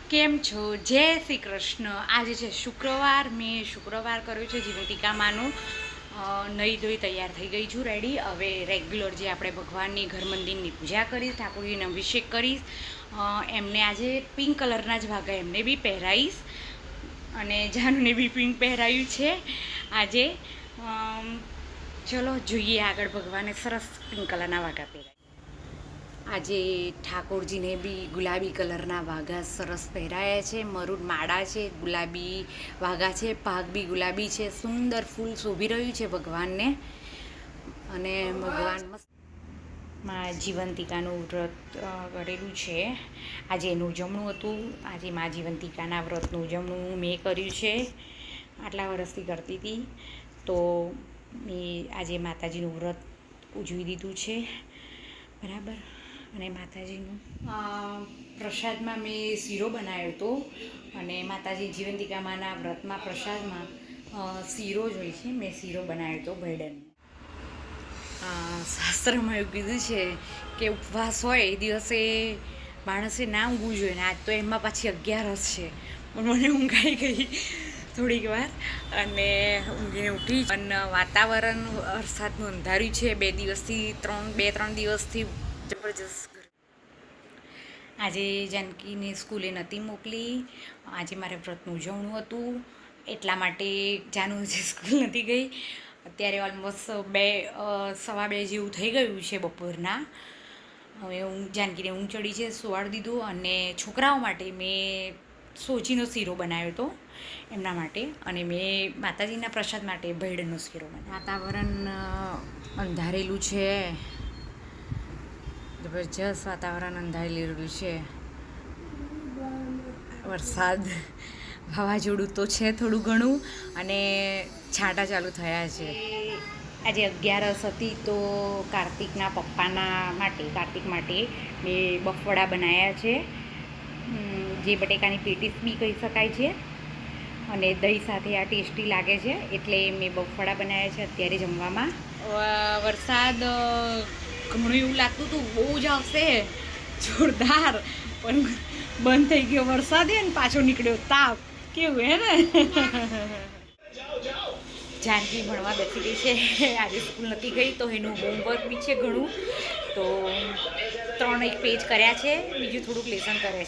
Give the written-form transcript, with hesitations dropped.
કેમ છો? જય શ્રી કૃષ્ણ. આજે છે શુક્રવાર. મેં શુક્રવાર કર્યો છે જીવંતિકામાંનું નહીં ધોઈ તૈયાર થઈ ગઈ છું, રેડી. હવે રેગ્યુલર જે આપણે ભગવાનની ઘર મંદિરની પૂજા કરીશ, ઠાકોરજીનો અભિષેક કરીશ. એમને આજે પિંક કલરના જ વાઘા એમને બી પહેરાવીશ અને જાનુને બી પિંક પહેરાવ્યું છે આજે. ચલો જોઈએ આગળ. ભગવાને સરસ પિંક કલરના વાઘા પહેરાવ્યા. આજે ઠાકોરજીને બી ગુલાબી કલરના વાઘા સરસ પહેરાયા છે. મરૂન માળા છે, ગુલાબી વાઘા છે, પાક બી ગુલાબી છે. સુંદર ફૂલ શોભી રહ્યું છે ભગવાનને. અને ભગવાન મસ્ત જીવંતિકાનું વ્રત કરેલું છે. આજે એનું ઉજવણું હતું. આજે મા જીવંતિકાના વ્રતનું ઉજવણું મેં કર્યું છે. આટલા વર્ષથી કરતી હતી, તો મેં આજે માતાજીનું વ્રત ઉજવી દીધું છે, બરાબર. અને માતાજીનું પ્રસાદમાં મેં શીરો બનાવ્યો હતો. અને માતાજી જીવંતિકામાંના વ્રતમાં પ્રસાદમાં શીરો જ હોય છે. મેં શીરો બનાવ્યો હતો ભૈડન. શાસ્ત્રમાં એવું કીધું છે કે ઉપવાસ હોય એ દિવસે માણસે ના ઊંઘવું જોઈએ. ને આજ તો એમાં પાછી 11 છે, પણ મને ઊંઘ આવી ગઈ થોડીક વાર અને ઊંઘીને ઉઠી. અને વાતાવરણ વરસાદનું અંધાર્યું છે 2-3 દિવસથી જબરજસ્ત. આજે જાનકીને સ્કૂલે નહોતી મોકલી. આજે મારે વ્રતનું ઉજવણું હતું, એટલા માટે જાનુ જે સ્કૂલ નથી ગઈ. અત્યારે ઓલમોસ્ટ 2:15 જેવું થઈ ગયું છે બપોરના. હવે જાનકીને ઊંઘ ચડી છે, સુવાડી દીધું. અને છોકરાઓ માટે મેં સોજીનો શીરો બનાવ્યો હતો એમના માટે. અને મેં માતાજીના પ્રસાદ માટે ભૈડનો શીરો બનાવ્યો. વાતાવરણ અંધારેલું છે, જબરજસ્ત વાતાવરણ અંધારેલું છે. વરસાદ વાવાઝોડું તો છે થોડું ઘણું, અને છાંટા ચાલુ થયા છે. આજે 11 હતી, તો કાર્તિકના પપ્પાના માટે, કાર્તિક માટે મેં બફવડા બનાવ્યા છે, જે બટેકાની પેટીસ બી કહી શકાય છે. અને દહીં સાથે આ ટેસ્ટી લાગે છે, એટલે મેં બફવડા બનાવ્યા છે અત્યારે જમવામાં. વરસાદ ઘણું એવું લાગતું હતું બહુ જ આવશે જોરદાર, પણ બંધ થઈ ગયો વરસાદ ને પાછો નીકળ્યો તાપ. કેવું હે ને. જાનકી ભણવા બેસી ગઈ છે. આજે સ્કૂલ નથી ગઈ, તો એનું હોમવર્ક બી છે ઘણું. તો 3 પેજ કર્યા છે, બીજું થોડુંક લેસન કરે છે.